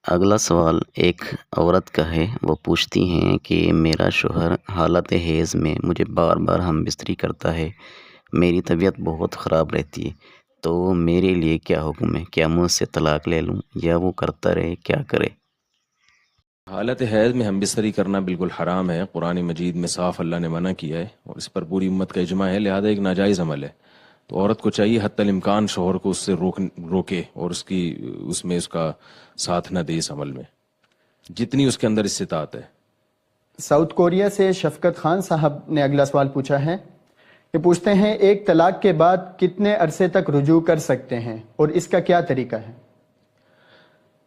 اگلا سوال ایک عورت کا ہے۔ وہ پوچھتی ہیں کہ میرا شوہر حالت حیض میں مجھے بار بار ہم بستری کرتا ہے، میری طبیعت بہت خراب رہتی ہے، تو میرے لیے کیا حکم ہے؟ کیا میں اس سے طلاق لے لوں یا وہ کرتا رہے؟ کیا کرے؟ حالت حیض میں ہم بستری کرنا بالکل حرام ہے۔ قرآن مجید میں صاف اللہ نے منع کیا ہے اور اس پر پوری امت کا اجماع ہے، لہذا ایک ناجائز عمل ہے۔ تو عورت کو چاہیے حتی الامکان شوہر کو اس سے روکے اور اس کا ساتھ نہ دے اس عمل میں، جتنی اس کے اندر استطاعت ہے۔ ساؤتھ کوریا سے شفقت خان صاحب نے اگلا سوال پوچھا ہے۔ یہ پوچھتے ہیں ایک طلاق کے بعد کتنے عرصے تک رجوع کر سکتے ہیں اور اس کا کیا طریقہ ہے؟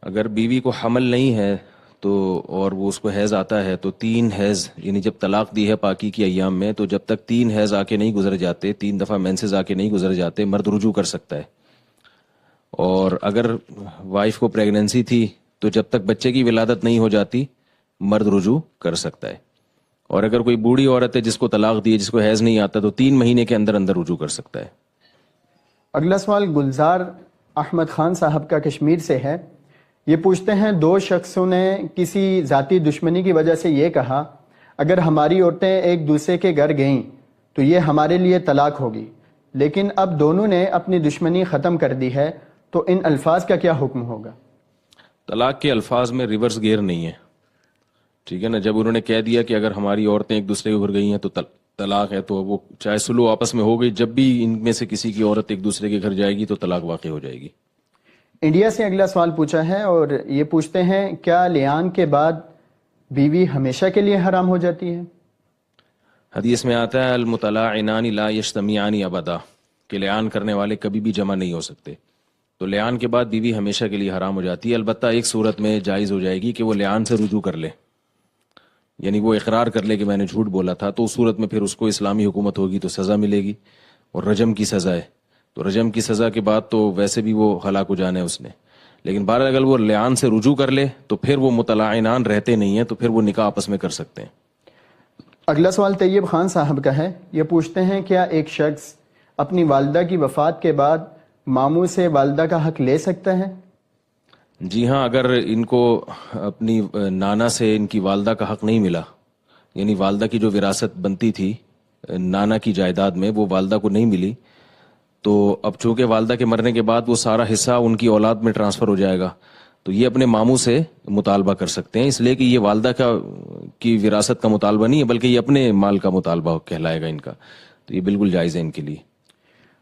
اگر بیوی کو حمل نہیں ہے تو اور وہ اس کو حیض آتا ہے تو 3 حیض، یعنی جب طلاق دی ہے پاکی کی ایام میں، تو جب تک 3 حیض آ کے نہیں گزر جاتے، 3 دفعہ مینسز آ کے نہیں گزر جاتے، مرد رجوع کر سکتا ہے۔ اور اگر وائف کو پریگننسی تھی تو جب تک بچے کی ولادت نہیں ہو جاتی مرد رجوع کر سکتا ہے۔ اور اگر کوئی بوڑھی عورت ہے جس کو طلاق دی ہے، جس کو حیض نہیں آتا، تو 3 مہینے کے اندر اندر رجوع کر سکتا ہے۔ اگلا سوال گلزار احمد خان صاحب کا کشمیر سے ہے۔ یہ پوچھتے ہیں 2 شخصوں نے کسی ذاتی دشمنی کی وجہ سے یہ کہا اگر ہماری عورتیں ایک دوسرے کے گھر گئیں تو یہ ہمارے لیے طلاق ہوگی، لیکن اب دونوں نے اپنی دشمنی ختم کر دی ہے، تو ان الفاظ کا کیا حکم ہوگا؟ طلاق کے الفاظ میں ریورس گیئر نہیں ہے، ٹھیک ہے نا؟ جب انہوں نے کہہ دیا کہ اگر ہماری عورتیں ایک دوسرے کے گھر گئی ہیں تو طلاق ہے، تو وہ چاہے سلو آپس میں ہو گئی، جب بھی ان میں سے کسی کی عورت ایک دوسرے کے گھر جائے گی تو طلاق واقع ہو جائے گی۔ انڈیا سے اگلا سوال پوچھا ہے اور یہ پوچھتے ہیں کیا لیان کے بعد بیوی ہمیشہ کے لیے حرام ہو جاتی ہے؟ حدیث میں آتا ہے المطلعنان لا یجتمعان ابدا، کہ لیان کرنے والے کبھی بھی جمع نہیں ہو سکتے۔ تو لیان کے بعد بیوی ہمیشہ کے لیے حرام ہو جاتی ہے، البتہ ایک صورت میں جائز ہو جائے گی کہ وہ لیان سے رجوع کر لے، یعنی وہ اقرار کر لے کہ میں نے جھوٹ بولا تھا، تو اس صورت میں پھر اس کو اسلامی حکومت ہوگی تو سزا ملے گی، اور رجم کی سزا ہے۔ تو رجم کی سزا کے بعد تو ویسے بھی وہ ہلاک ہو جانا ہے اس نے، لیکن بہرحال اگر وہ لیان سے رجوع کر لے تو پھر وہ مطلعنان رہتے نہیں ہیں، تو پھر وہ نکاح آپس میں کر سکتے ہیں۔ اگلا سوال طیب خان صاحب کا ہے۔ یہ پوچھتے ہیں کیا ایک شخص اپنی والدہ کی وفات کے بعد ماموں سے والدہ کا حق لے سکتا ہے؟ جی ہاں، اگر ان کو اپنی نانا سے ان کی والدہ کا حق نہیں ملا، یعنی والدہ کی جو وراثت بنتی تھی نانا کی جائیداد میں وہ والدہ کو نہیں ملی، تو اب چونکہ والدہ کے مرنے کے بعد وہ سارا حصہ ان کی اولاد میں ٹرانسفر ہو جائے گا، تو یہ اپنے ماموں سے مطالبہ کر سکتے ہیں، اس لیے کہ یہ والدہ کی وراثت کا مطالبہ نہیں ہے بلکہ یہ اپنے مال کا مطالبہ کہلائے گا ان کا، تو یہ بالکل جائز ہے ان کے لیے۔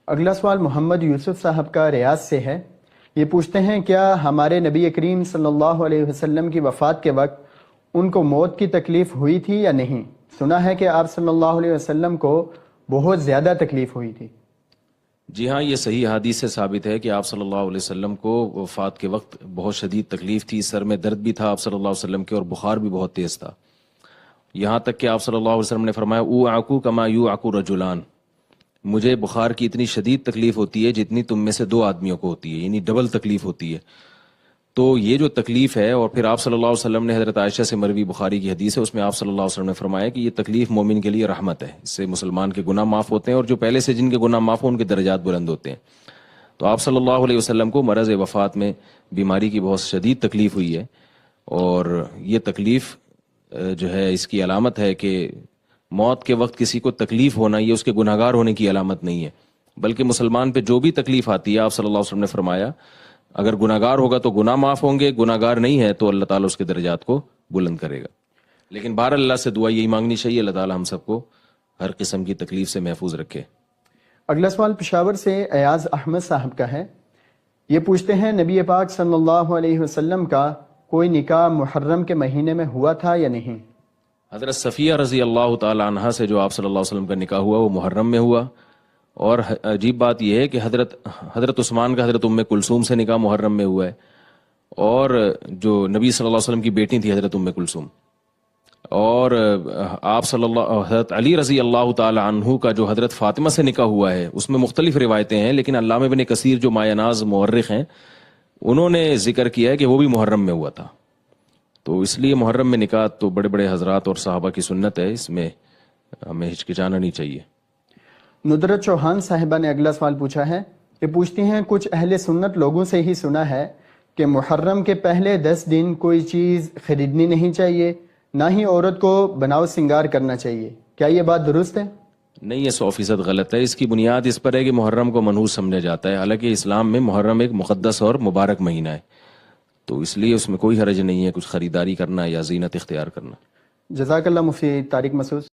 اگلا سوال محمد یوسف صاحب کا ریاض سے ہے۔ یہ پوچھتے ہیں کیا ہمارے نبی کریم صلی اللہ علیہ وسلم کی وفات کے وقت ان کو موت کی تکلیف ہوئی تھی یا نہیں؟ سنا ہے کہ آپ صلی اللہ علیہ وسلم کو بہت زیادہ تکلیف ہوئی تھی۔ جی ہاں، یہ صحیح حدیث سے ثابت ہے کہ آپ صلی اللہ علیہ وسلم کو وفات کے وقت بہت شدید تکلیف تھی، سر میں درد بھی تھا آپ صلی اللہ علیہ وسلم کے، اور بخار بھی بہت تیز تھا، یہاں تک کہ آپ صلی اللہ علیہ وسلم نے فرمایا اوعکو کما یوعکو رجلان، مجھے بخار کی اتنی شدید تکلیف ہوتی ہے جتنی تم میں سے 2 آدمیوں کو ہوتی ہے، یعنی ڈبل تکلیف ہوتی ہے۔ تو یہ جو تکلیف ہے، اور پھر آپ صلی اللہ علیہ وسلم نے حضرت عائشہ سے مروی بخاری کی حدیث ہے، اس میں آپ صلی اللہ علیہ وسلم نے فرمایا کہ یہ تکلیف مومن کے لیے رحمت ہے، اس سے مسلمان کے گناہ معاف ہوتے ہیں، اور جو پہلے سے جن کے گناہ معاف ہوں ان کے درجات بلند ہوتے ہیں۔ تو آپ صلی اللہ علیہ وسلم کو مرض وفات میں بیماری کی بہت شدید تکلیف ہوئی ہے، اور یہ تکلیف جو ہے اس کی علامت ہے کہ موت کے وقت کسی کو تکلیف ہونا یہ اس کے گناہگار ہونے کی علامت نہیں ہے، بلکہ مسلمان پہ جو بھی تکلیف آتی ہے آپ صلی اللہ علیہ وسلم نے فرمایا اگر گناہگار ہوگا تو گناہ معاف ہوں گے، گناہگار نہیں ہے تو اللہ تعالیٰ اس کے درجات کو بلند کرے گا۔ لیکن بہر اللہ سے دعا یہی مانگنی چاہیے اللہ تعالیٰ ہم سب کو ہر قسم کی تکلیف سے محفوظ رکھے۔ اگلا سوال پشاور سے ایاز احمد صاحب کا ہے۔ یہ پوچھتے ہیں نبی پاک صلی اللہ علیہ وسلم کا کوئی نکاح محرم کے مہینے میں ہوا تھا یا نہیں؟ حضرت صفیہ رضی اللہ تعالی عنہا سے جو آپ صلی اللہ علیہ وسلم کا نکاح ہوا وہ محرم میں ہوا، اور عجیب بات یہ ہے کہ حضرت عثمان کا حضرت ام کلثوم سے نکاح محرم میں ہوا ہے، اور جو نبی صلی اللہ علیہ وسلم کی بیٹی تھی حضرت ام کلثوم، اور آپ حضرت علی رضی اللہ تعالی عنہ کا جو حضرت فاطمہ سے نکاح ہوا ہے اس میں مختلف روایتیں ہیں، لیکن علامہ ابن کثیر جو مایہ ناز مورخ ہیں انہوں نے ذکر کیا ہے کہ وہ بھی محرم میں ہوا تھا۔ تو اس لیے محرم میں نکاح تو بڑے بڑے حضرات اور صحابہ کی سنت ہے، اس میں ہمیں ہچکچانا نہیں چاہیے۔ ندرت چوہان صاحبہ نے اگلا سوال پوچھا ہے۔ یہ پوچھتی ہیں کچھ اہل سنت لوگوں سے ہی سنا ہے کہ محرم کے پہلے 10 دن کوئی چیز خریدنی نہیں چاہیے، نہ ہی عورت کو بناؤ سنگار کرنا چاہیے، کیا یہ بات درست ہے؟ نہیں، یہ 100% غلط ہے۔ اس کی بنیاد اس پر ہے کہ محرم کو منحوس سمجھا جاتا ہے، حالانکہ اسلام میں محرم ایک مقدس اور مبارک مہینہ ہے، تو اس لیے اس میں کوئی حرج نہیں ہے کچھ خریداری کرنا یا زینت اختیار کرنا۔ جزاک اللہ مفتی طارق مسعود۔